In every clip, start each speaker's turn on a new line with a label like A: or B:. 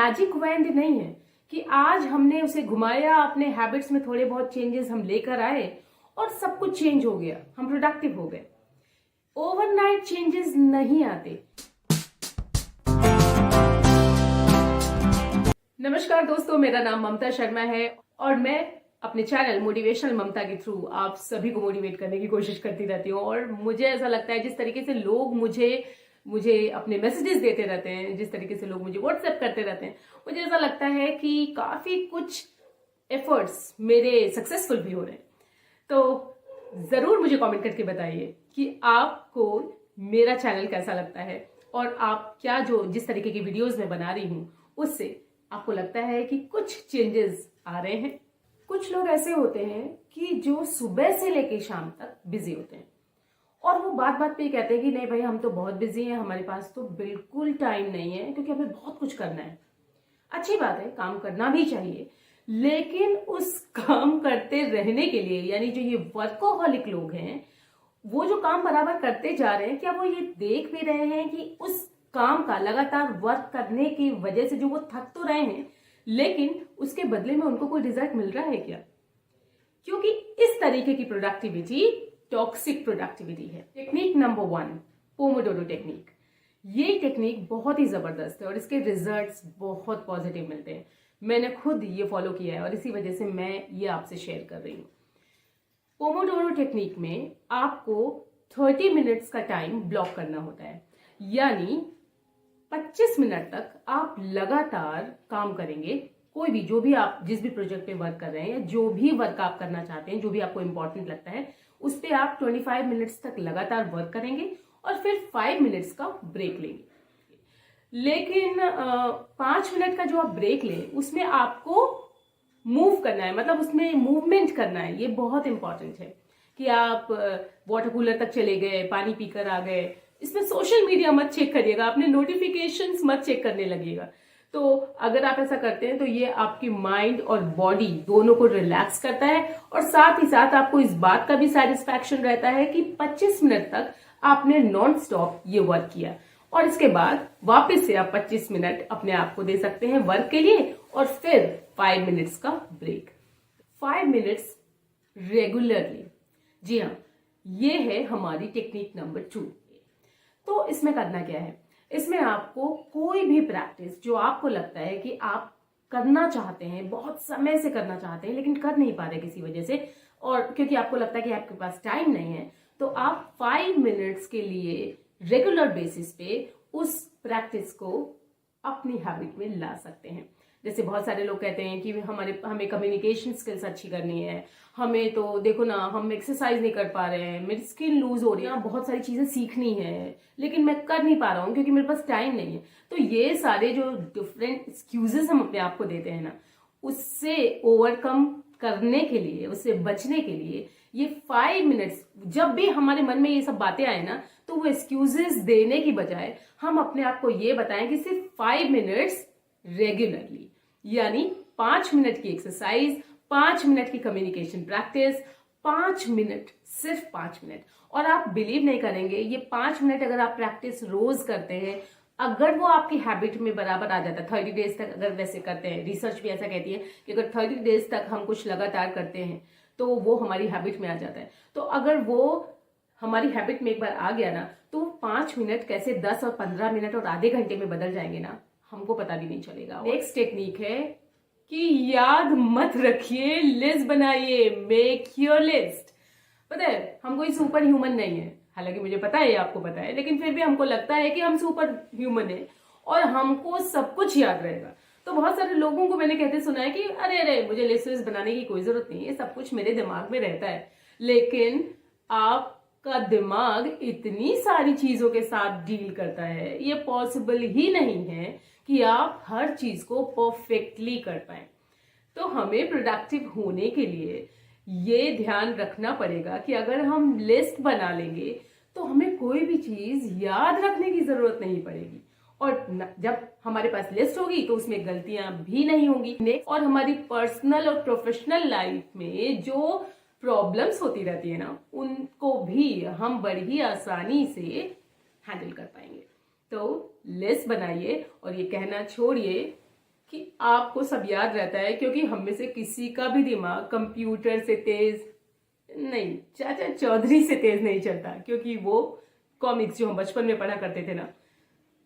A: Magic wand नहीं है कि आज हमने उसे घुमाया, अपने हैबिट्स में थोड़े बहुत चेंजेस हम लेकर आए और सब कुछ चेंज हो गया, हम प्रोडक्टिव हो गए। ओवरनाइट चेंजेस नहीं आते। नमस्कार दोस्तों, मेरा नाम ममता शर्मा है और मैं अपने चैनल मोटिवेशनल ममता के थ्रू आप सभी को मोटिवेट करने की कोशिश करती रहती हूँ। और मुझे ऐसा लगता है जिस तरीके से लोग मुझे अपने मैसेजेस देते रहते हैं, जिस तरीके से लोग मुझे व्हाट्सएप करते रहते हैं, मुझे ऐसा लगता है कि काफी कुछ एफर्ट्स मेरे सक्सेसफुल भी हो रहे हैं। तो जरूर मुझे कमेंट करके बताइए कि आपको मेरा चैनल कैसा लगता है और आप क्या जिस तरीके की वीडियोस मैं बना रही हूँ उससे आपको लगता है कि कुछ चेंजेस आ रहे हैं। कुछ लोग ऐसे होते हैं कि जो सुबह से लेके शाम तक बिजी होते हैं और वो बात बात पे ही कहते हैं कि नहीं भाई, हम तो बहुत बिजी हैं, हमारे पास तो बिल्कुल टाइम नहीं है क्योंकि हमें बहुत कुछ करना है। अच्छी बात है, काम करना भी चाहिए, लेकिन उस काम करते रहने के लिए, यानी जो ये वर्कोहॉलिक लोग हैं, वो जो काम बराबर करते जा रहे हैं, क्या वो ये देख भी रहे हैं कि उस काम का लगातार वर्क करने की वजह से जो वो थक तो रहे हैं, लेकिन उसके बदले में उनको कोई रिजल्ट मिल रहा है क्या? क्योंकि इस तरीके की प्रोडक्टिविटी टॉक्सिक प्रोडक्टिविटी है। Technique number 1, Pomodoro technique. ये टेक्निक बहुत ही जबरदस्त है और इसके रिजल्ट्स बहुत पॉजिटिव मिलते हैं। मैंने खुद ये फॉलो किया है और इसी वजह से मैं ये आपसे शेयर कर रही हूँ। पोमोडोरो टेक्निक में आपको 30 मिनट्स का टाइम ब्लॉक करना होता है, यानी 25 मिनट तक आप लगातार काम करेंगे। कोई भी, जो भी आप जिस भी प्रोजेक्ट पे वर्क कर रहे हैं या जो भी वर्क आप करना चाहते हैं, जो भी आपको इंपॉर्टेंट लगता है, उस पे आप 25 मिनट्स तक लगातार वर्क करेंगे और फिर 5 मिनट्स का ब्रेक लेंगे। लेकिन 5 मिनट का जो आप ब्रेक लें उसमें आपको मूव करना है, मतलब उसमें मूवमेंट करना है। ये बहुत इंपॉर्टेंट है कि आप वाटर कूलर तक चले गए, पानी पीकर आ गए। इसमें सोशल मीडिया मत चेक करिएगा, अपने नोटिफिकेशंस मत चेक करने लगिएगा। तो अगर आप ऐसा करते हैं तो ये आपकी माइंड और बॉडी दोनों को रिलैक्स करता है और साथ ही साथ आपको इस बात का भी सेटिस्फैक्शन रहता है कि 25 मिनट तक आपने नॉन स्टॉप ये वर्क किया और इसके बाद वापस से आप 25 मिनट अपने आप को दे सकते हैं वर्क के लिए और फिर 5 मिनट्स का ब्रेक। 5 minutes regularly. जी हाँ, ये है हमारी टेक्निक नंबर 2। तो इसमें करना क्या है? इसमें आपको कोई भी प्रैक्टिस जो आपको लगता है कि आप करना चाहते हैं, बहुत समय से करना चाहते हैं लेकिन कर नहीं पा रहे किसी वजह से, और क्योंकि आपको लगता है कि आपके पास टाइम नहीं है, तो आप 5 मिनट्स के लिए रेगुलर बेसिस पे उस प्रैक्टिस को अपनी हैबिट में ला सकते हैं। जैसे बहुत सारे लोग कहते हैं कि हमें कम्युनिकेशन स्किल्स अच्छी करनी है, हमें तो देखो ना, हम एक्सरसाइज नहीं कर पा रहे हैं, मेरी स्किन लूज हो रही है, बहुत सारी चीजें सीखनी है लेकिन मैं कर नहीं पा रहा हूँ क्योंकि मेरे पास टाइम नहीं है। तो ये सारे जो डिफरेंट एक्सक्यूजेस हम अपने आप को देते हैं ना, उससे ओवरकम करने के लिए, उससे बचने के लिए ये 5 मिनट्स, जब भी हमारे मन में ये सब बातें आए ना, तो वो एक्सक्यूजेस देने की बजाय हम अपने आप को ये बताएं कि सिर्फ 5 मिनट्स रेगुलरली, यानी 5 मिनट की एक्सरसाइज, 5 मिनट की कम्युनिकेशन प्रैक्टिस, 5 मिनट, सिर्फ 5 मिनट। और आप बिलीव नहीं करेंगे, ये 5 मिनट अगर आप प्रैक्टिस रोज करते हैं, अगर वो आपकी हैबिट में बराबर आ जाता है, 30 डेज तक अगर वैसे करते हैं, रिसर्च भी ऐसा कहती है कि अगर 30 डेज तक हम कुछ लगातार करते हैं तो वो हमारी हैबिट में आ जाता है। तो अगर वो हमारी हैबिट में एक बार आ गया ना, तो 5 मिनट कैसे 10 और 15 मिनट और आधे घंटे में बदल जाएंगे ना, हमको पता भी नहीं चलेगा। नेक्स्ट टेक्निक है कि याद मत रखिए, लिस्ट बनाइए, मेक योर लिस्ट। पता है, हम कोई सुपर ह्यूमन नहीं है, हालांकि मुझे पता है, आपको पता है, लेकिन फिर भी हमको लगता है कि हम सुपर ह्यूमन है और हमको सब कुछ याद रहेगा। तो बहुत सारे लोगों को मैंने कहते सुना है कि अरे अरे, मुझे लिस्ट बनाने की कोई जरूरत नहीं है, सब कुछ मेरे दिमाग में रहता है। लेकिन आपका दिमाग इतनी सारी चीजों के साथ डील करता है, ये पॉसिबल ही नहीं है कि आप हर चीज को परफेक्टली कर पाए। तो हमें प्रोडक्टिव होने के लिए ये ध्यान रखना पड़ेगा कि अगर हम लिस्ट बना लेंगे तो हमें कोई भी चीज याद रखने की जरूरत नहीं पड़ेगी, और जब हमारे पास लिस्ट होगी तो उसमें गलतियां भी नहीं होंगी। और हमारी पर्सनल और प्रोफेशनल लाइफ में जो प्रॉब्लम्स होती रहती है ना, उनको भी हम बड़ी आसानी से हैंडल कर पाएंगे। तो लिस्ट बनाइए और ये कहना छोड़िए कि आपको सब याद रहता है, क्योंकि हम में से किसी का भी दिमाग कंप्यूटर से तेज नहीं, चाचा चौधरी से तेज नहीं चलता, क्योंकि वो कॉमिक्स जो हम बचपन में पढ़ा करते थे ना,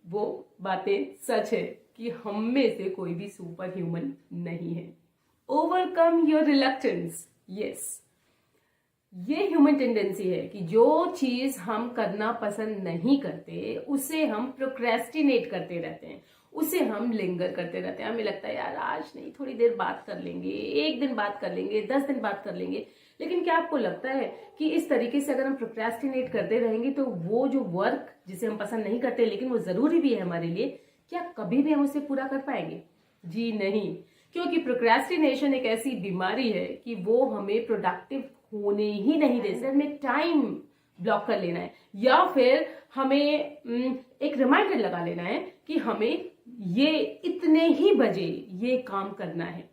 A: वो बातें सच है कि हम में से कोई भी सुपर ह्यूमन नहीं है। ओवरकम योर रिलक्टेंस, यस, ये ह्यूमन टेंडेंसी है कि जो चीज हम करना पसंद नहीं करते उसे हम प्रोक्रेस्टिनेट करते रहते हैं, उसे हम लिंगर करते रहते हैं। हमें लगता है यार आज नहीं, थोड़ी देर बात कर लेंगे, 1 दिन बात कर लेंगे, 10 दिन बात कर लेंगे। लेकिन क्या आपको लगता है कि इस तरीके से अगर हम प्रोक्रेस्टिनेट करते रहेंगे तो वो जो वर्क जिसे हम पसंद नहीं करते लेकिन वो जरूरी भी है हमारे लिए, क्या कभी भी हम उसे पूरा कर पाएंगे? जी नहीं, क्योंकि प्रोक्रेस्टिनेशन एक ऐसी बीमारी है कि वो हमें प्रोडक्टिव होने ही नहीं देते। हमें टाइम ब्लॉक कर लेना है या फिर हमें एक रिमाइंडर लगा लेना है कि हमें ये इतने ही बजे ये काम करना है।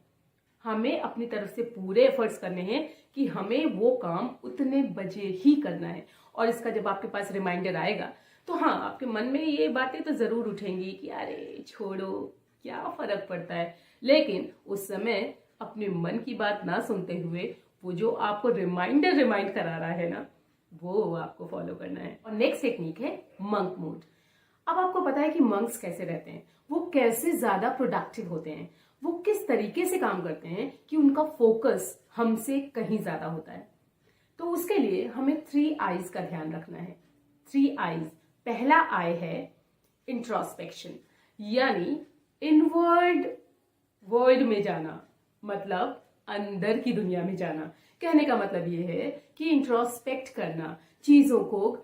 A: हमें अपनी तरफ से पूरे एफर्ट्स करने हैं कि हमें वो काम उतने बजे ही करना है। और इसका जब आपके पास रिमाइंडर आएगा तो हाँ, आपके मन में ये बातें तो जरूर उठेंगी कि अरे छोड़ो, क्या फर्क पड़ता है। लेकिन उस समय अपने मन की बात ना सुनते हुए वो जो आपको रिमाइंड करा रहा है ना, वो आपको फॉलो करना है। और नेक्स्ट टेक्निक है मंक मोड। अब आपको पता है कि मंक्स कैसे रहते हैं, वो कैसे ज्यादा प्रोडक्टिव होते हैं, वो किस तरीके से काम करते हैं कि उनका फोकस हमसे कहीं ज्यादा होता है। तो उसके लिए हमें 3 आईज का ध्यान रखना है। 3 आईज, पहला आई है इंट्रोस्पेक्शन, यानी इनवर्ड वर्ल्ड में जाना, मतलब अंदर की दुनिया में जाना। कहने का मतलब ये है कि इंट्रोस्पेक्ट करना, चीजों को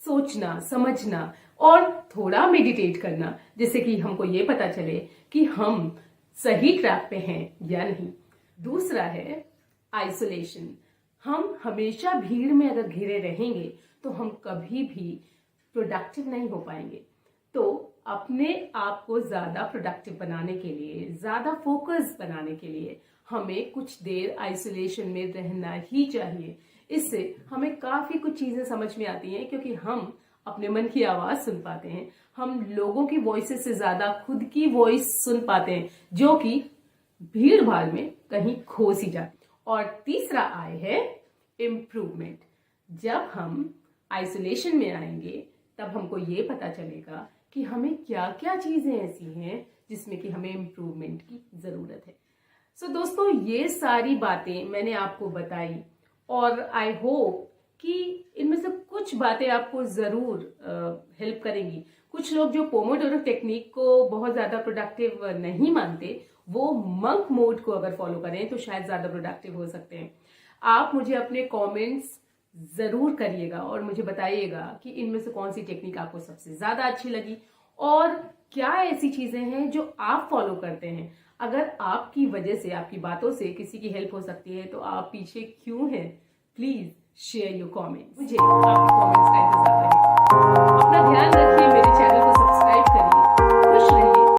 A: सोचना, समझना और थोड़ा मेडिटेट करना, जिससे कि हमको ये पता चले कि हम सही ट्रैक पे हैं या नहीं। दूसरा है आइसोलेशन। हम हमेशा भीड़ में अगर घिरे रहेंगे तो हम कभी भी प्रोडक्टिव नहीं हो पाएंगे। तो अपने आप को ज्यादा प्रोडक्टिव बनाने के लिए, ज्यादा फोकस बनाने के लिए हमें कुछ देर आइसोलेशन में रहना ही चाहिए। इससे हमें काफी कुछ चीजें समझ में आती हैं, क्योंकि हम अपने मन की आवाज सुन पाते हैं, हम लोगों की वॉइसेस से ज्यादा खुद की वॉइस सुन पाते हैं, जो कि भीड़ भाड़ में कहीं खो सी जाती। और तीसरा आय है इम्प्रूवमेंट। जब हम आइसोलेशन में आएंगे तब हमको ये पता चलेगा कि हमें क्या क्या चीजें ऐसी हैं जिसमें कि हमें इम्प्रूवमेंट की जरूरत है। सो दोस्तों, ये सारी बातें मैंने आपको बताई और आई होप कि इनमें से कुछ बातें आपको जरूर हेल्प करेंगी। कुछ लोग जो पोमोडोरो टेक्निक को बहुत ज्यादा प्रोडक्टिव नहीं मानते, वो मंक मोड को अगर फॉलो करें तो शायद ज्यादा प्रोडक्टिव हो सकते हैं। आप मुझे अपने कमेंट्स जरूर करिएगा और मुझे बताइएगा कि इनमें से कौन सी टेक्निक आपको सबसे ज्यादा अच्छी लगी और क्या ऐसी चीजें हैं जो आप फॉलो करते हैं। अगर आपकी वजह से, आपकी बातों से किसी की हेल्प हो सकती है तो आप पीछे क्यों हैं? Please share your comments. मुझे आपके कमेंट्स का इंतजार